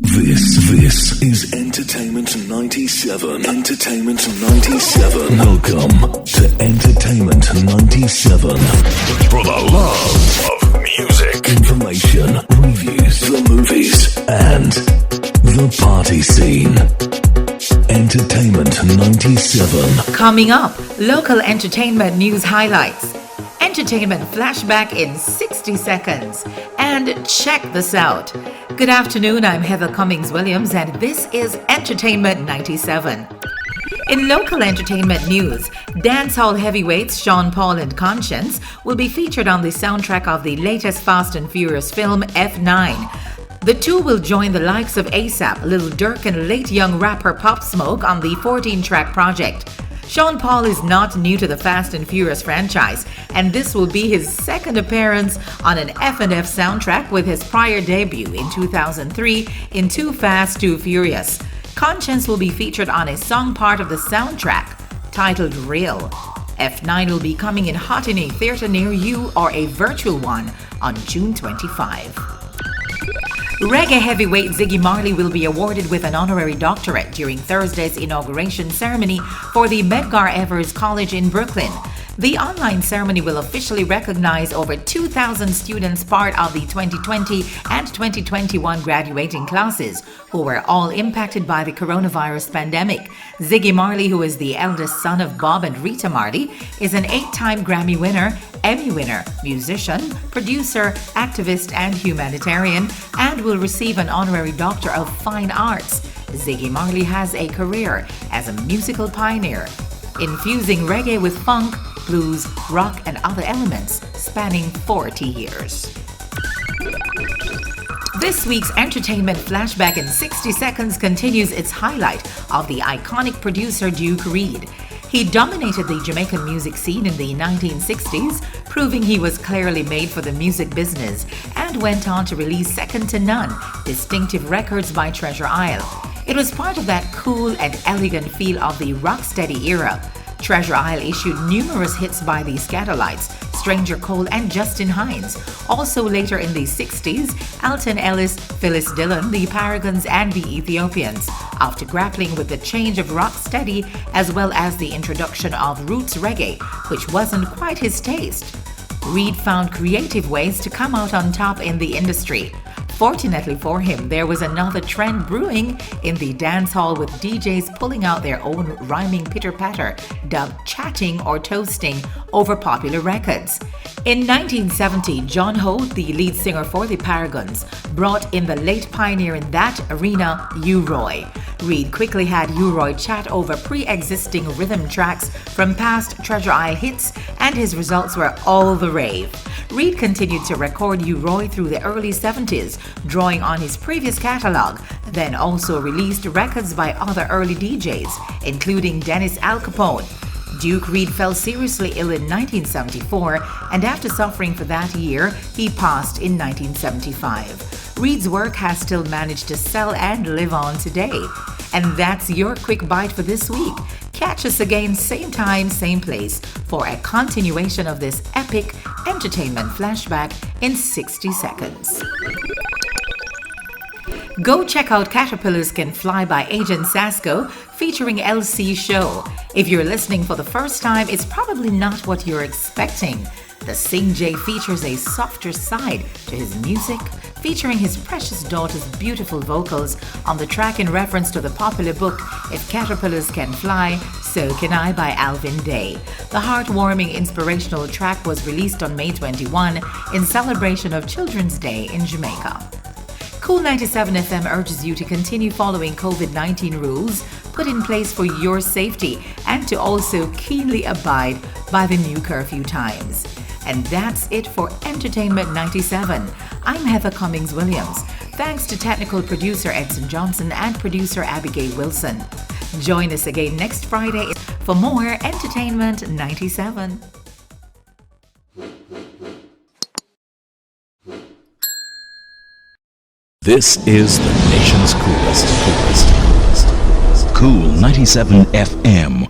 This is Entertainment 97. Entertainment 97. Welcome to Entertainment 97. For the love of music, information, reviews, the movies, and the party scene. Entertainment 97. Coming up, local entertainment news highlights. Entertainment Flashback in 60 seconds. And check this out. Good afternoon, I'm Heather Cummings-Williams and this is Entertainment 97. In local entertainment news, dancehall heavyweights Paul and Konshens will be featured on the soundtrack of the latest Fast and Furious film F9. The two will join the likes of ASAP, Lil Durk and late young rapper Pop Smoke on the 14-track project. Paul is not new to the Fast and Furious franchise, and this will be his second appearance on an F&F soundtrack with his prior debut in 2003 in Too Fast, Too Furious. Konshens will be featured on a song part of the soundtrack titled Real. F9 will be coming in hot in a theater near you or a virtual one on June 25. Reggae heavyweight Ziggy Marley will be awarded with an honorary doctorate during Thursday's inauguration ceremony for the Medgar Evers College in Brooklyn. The online ceremony will officially recognize over 2,000 students part of the 2020 and 2021 graduating classes who were all impacted by the coronavirus pandemic. Ziggy Marley, who is the eldest son of Bob and Rita Marley, is an 8-time Grammy winner, Emmy winner, musician, producer, activist, and humanitarian, and will receive an honorary Doctor of Fine Arts. Ziggy Marley has a career as a musical pioneer, infusing reggae with funk, blues, rock, and other elements, spanning 40 years. This week's Entertainment Flashback in 60 seconds continues its highlight of the iconic producer Duke Reid. He dominated the Jamaican music scene in the 1960s, proving he was clearly made for the music business, and went on to release second to none distinctive records by Treasure Isle. It was part of that cool and elegant feel of the rocksteady era. Treasure Isle issued numerous hits by the Scatterlights, Stranger Cole and Justin Hines. Also later in the 60s, Alton Ellis, Phyllis Dillon, the Paragons and the Ethiopians. After grappling with the change of rocksteady as well as the introduction of roots reggae, which wasn't quite his taste, Reid found creative ways to come out on top in the industry. Fortunately for him, there was another trend brewing in the dancehall with DJs pulling out their own rhyming pitter-patter, dubbed chatting or toasting over popular records. In 1970, John Holt, the lead singer for the Paragons, brought in the late pioneer in that arena, U-Roy. Reid quickly had U-Roy chat over pre-existing rhythm tracks from past Treasure Isle hits, and his results were all the rave. Reid continued to record U-Roy through the early 70s, drawing on his previous catalog, then also released records by other early DJs, including Dennis Al Capone. Duke Reid fell seriously ill in 1974, and after suffering for that year, he passed in 1975. Reid's work has still managed to sell and live on today. And that's your quick bite for this week. Catch us again, same time, same place, for a continuation of this epic entertainment flashback in 60 seconds. Go check out Caterpillars Can Fly by Agent Sasco featuring LC Show. If you're listening for the first time, it's probably not what you're expecting. The Sing J features a softer side to his music, featuring his precious daughter's beautiful vocals on the track in reference to the popular book If Caterpillars Can Fly, So Can I by Alvin Day. The heartwarming inspirational track was released on May 21 in celebration of Children's Day in Jamaica. KOOL97FM urges you to continue following COVID-19 rules put in place for your safety and to also keenly abide by the new curfew times. And that's it for Entertainment 97. I'm Heather Cummings-Williams. Thanks to technical producer Edson Johnson and producer Abigail Wilson. Join us again next Friday for more Entertainment 97. This is the nation's coolest. Kool 97 FM.